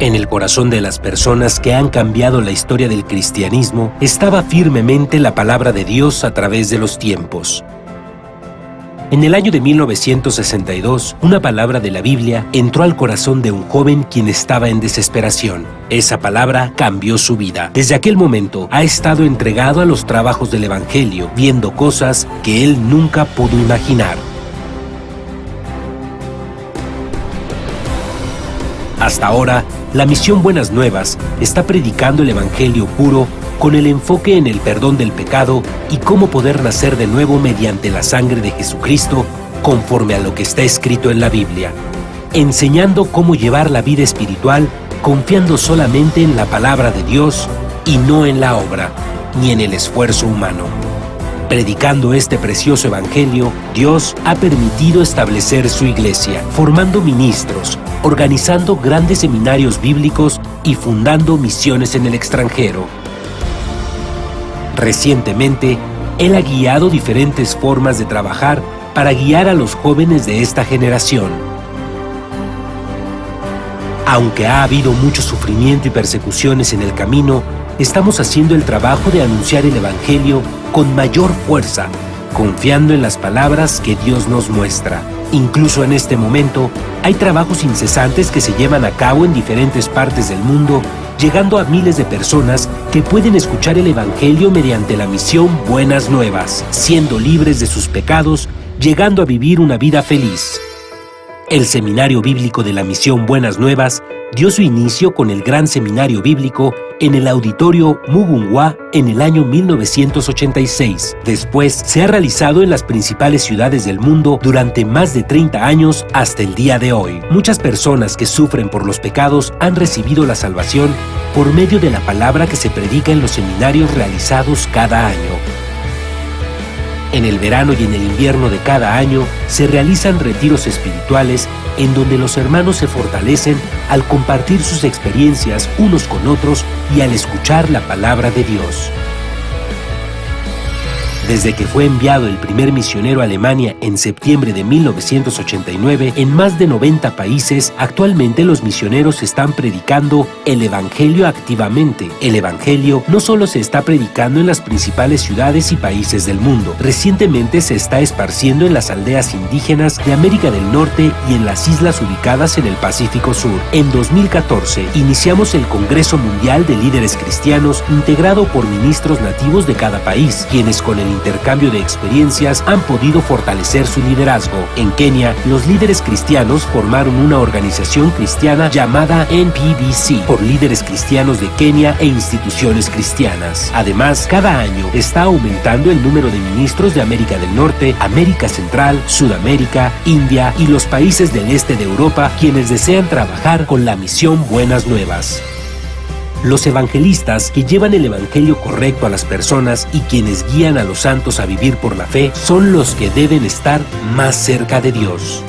En el corazón de las personas que han cambiado la historia del cristianismo estaba firmemente la palabra de Dios a través de los tiempos. En el año de 1962, una palabra de la Biblia entró al corazón de un joven quien estaba en desesperación. Esa palabra cambió su vida. Desde aquel momento ha estado entregado a los trabajos del Evangelio, viendo cosas que él nunca pudo imaginar. Hasta ahora, la Misión Buenas Nuevas está predicando el Evangelio puro con el enfoque en el perdón del pecado y cómo poder nacer de nuevo mediante la sangre de Jesucristo, conforme a lo que está escrito en la Biblia, enseñando cómo llevar la vida espiritual confiando solamente en la palabra de Dios y no en la obra, ni en el esfuerzo humano. Predicando este precioso evangelio, Dios ha permitido establecer su iglesia, formando ministros, organizando grandes seminarios bíblicos y fundando misiones en el extranjero. Recientemente, Él ha guiado diferentes formas de trabajar para guiar a los jóvenes de esta generación. Aunque ha habido mucho sufrimiento y persecuciones en el camino, estamos haciendo el trabajo de anunciar el Evangelio con mayor fuerza, confiando en las palabras que Dios nos muestra. Incluso en este momento, hay trabajos incesantes que se llevan a cabo en diferentes partes del mundo, llegando a miles de personas que pueden escuchar el Evangelio mediante la misión Buenas Nuevas, siendo libres de sus pecados, llegando a vivir una vida feliz. El Seminario Bíblico de la Misión Buenas Nuevas dio su inicio con el Gran Seminario Bíblico en el Auditorio Mugunghwa en el año 1986. Después se ha realizado en las principales ciudades del mundo durante más de 30 años hasta el día de hoy. Muchas personas que sufren por los pecados han recibido la salvación por medio de la palabra que se predica en los seminarios realizados cada año. En el verano y en el invierno de cada año se realizan retiros espirituales en donde los hermanos se fortalecen al compartir sus experiencias unos con otros y al escuchar la palabra de Dios. Desde que fue enviado el primer misionero a Alemania en septiembre de 1989, en más de 90 países, actualmente los misioneros están predicando el Evangelio activamente. El Evangelio no solo se está predicando en las principales ciudades y países del mundo, recientemente se está esparciendo en las aldeas indígenas de América del Norte y en las islas ubicadas en el Pacífico Sur. En 2014, iniciamos el Congreso Mundial de Líderes Cristianos, integrado por ministros nativos de cada país, quienes con el intercambio de experiencias han podido fortalecer su liderazgo. En Kenia, los líderes cristianos formaron una organización cristiana llamada NPBC, por líderes cristianos de Kenia e instituciones cristianas. Además, cada año está aumentando el número de ministros de América del Norte, América Central, Sudamérica, India y los países del este de Europa, quienes desean trabajar con la misión Buenas Nuevas. Los evangelistas que llevan el evangelio correcto a las personas y quienes guían a los santos a vivir por la fe son los que deben estar más cerca de Dios.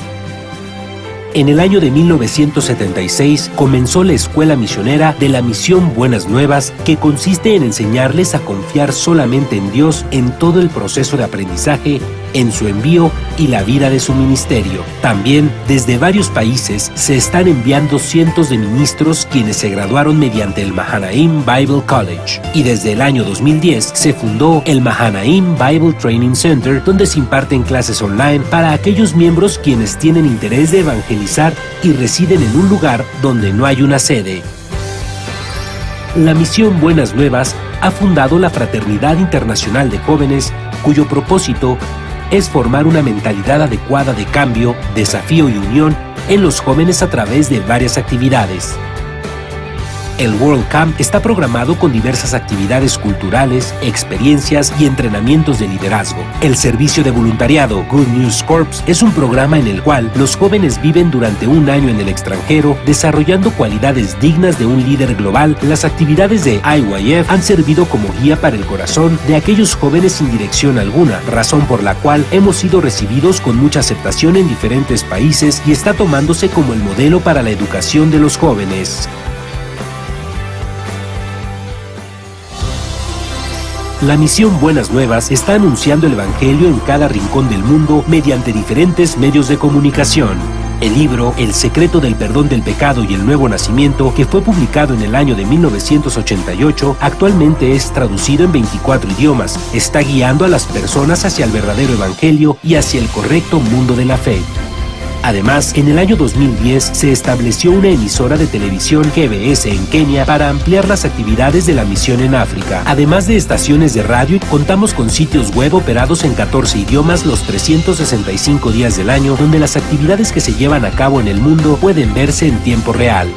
En el año de 1976 comenzó la escuela misionera de la Misión Buenas Nuevas, que consiste en enseñarles a confiar solamente en Dios en todo el proceso de aprendizaje, en su envío y la vida de su ministerio. También, desde varios países, se están enviando cientos de ministros quienes se graduaron mediante el Mahanaim Bible College. Y desde el año 2010 se fundó el Mahanaim Bible Training Center, donde se imparten clases online para aquellos miembros quienes tienen interés de evangelizar y residen en un lugar donde no hay una sede. La Misión Buenas Nuevas ha fundado la Fraternidad Internacional de Jóvenes, cuyo propósito es formar una mentalidad adecuada de cambio, desafío y unión en los jóvenes a través de varias actividades. El World Camp está programado con diversas actividades culturales, experiencias y entrenamientos de liderazgo. El servicio de voluntariado Good News Corps es un programa en el cual los jóvenes viven durante un año en el extranjero, desarrollando cualidades dignas de un líder global. Las actividades de IYF han servido como guía para el corazón de aquellos jóvenes sin dirección alguna, razón por la cual hemos sido recibidos con mucha aceptación en diferentes países y está tomándose como el modelo para la educación de los jóvenes. La Misión Buenas Nuevas está anunciando el Evangelio en cada rincón del mundo mediante diferentes medios de comunicación. El libro El secreto del perdón del pecado y el nuevo nacimiento, que fue publicado en el año de 1988, actualmente es traducido en 24 idiomas. Está guiando a las personas hacia el verdadero evangelio y hacia el correcto mundo de la fe. Además, en el año 2010 se estableció una emisora de televisión GBS en Kenia para ampliar las actividades de la misión en África. Además de estaciones de radio, contamos con sitios web operados en 14 idiomas los 365 días del año, donde las actividades que se llevan a cabo en el mundo pueden verse en tiempo real.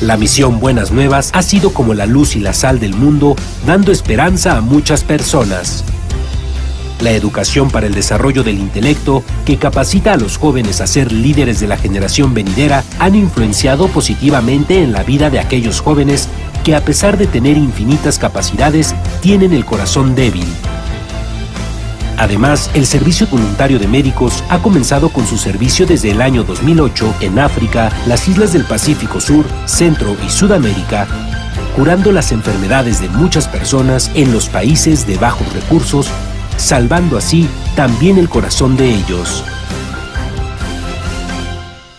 La misión Buenas Nuevas ha sido como la luz y la sal del mundo, dando esperanza a muchas personas. La educación para el desarrollo del intelecto, que capacita a los jóvenes a ser líderes de la generación venidera, han influenciado positivamente en la vida de aquellos jóvenes que, a pesar de tener infinitas capacidades, tienen el corazón débil. Además, el Servicio Voluntario de Médicos ha comenzado con su servicio desde el año 2008 en África, las islas del Pacífico Sur, Centro y Sudamérica, curando las enfermedades de muchas personas en los países de bajos recursos, salvando así también el corazón de ellos.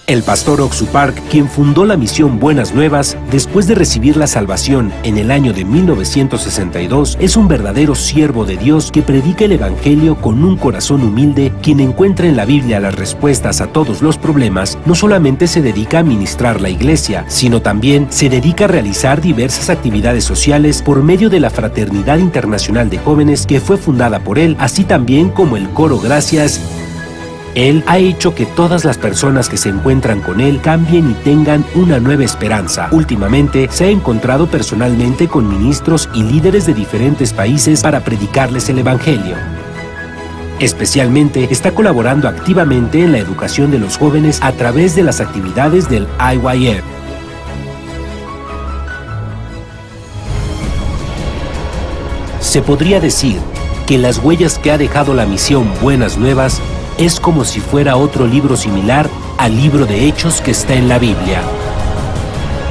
El pastor Oxu Park, quien fundó la misión Buenas Nuevas, después de recibir la salvación en el año de 1962, es un verdadero siervo de Dios que predica el Evangelio con un corazón humilde, quien encuentra en la Biblia las respuestas a todos los problemas. No solamente se dedica a ministrar la iglesia, sino también se dedica a realizar diversas actividades sociales por medio de la Fraternidad Internacional de Jóvenes que fue fundada por él, así también como el Coro Gracias. Él ha hecho que todas las personas que se encuentran con él cambien y tengan una nueva esperanza. Últimamente se ha encontrado personalmente con ministros y líderes de diferentes países para predicarles el Evangelio. Especialmente está colaborando activamente en la educación de los jóvenes a través de las actividades del IYF. Se podría decir que las huellas que ha dejado la misión Buenas Nuevas es como si fuera otro libro similar al libro de Hechos que está en la Biblia.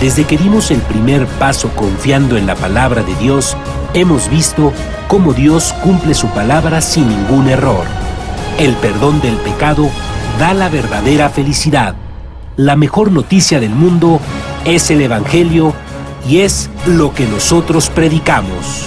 Desde que dimos el primer paso confiando en la palabra de Dios, hemos visto cómo Dios cumple su palabra sin ningún error. El perdón del pecado da la verdadera felicidad. La mejor noticia del mundo es el Evangelio y es lo que nosotros predicamos.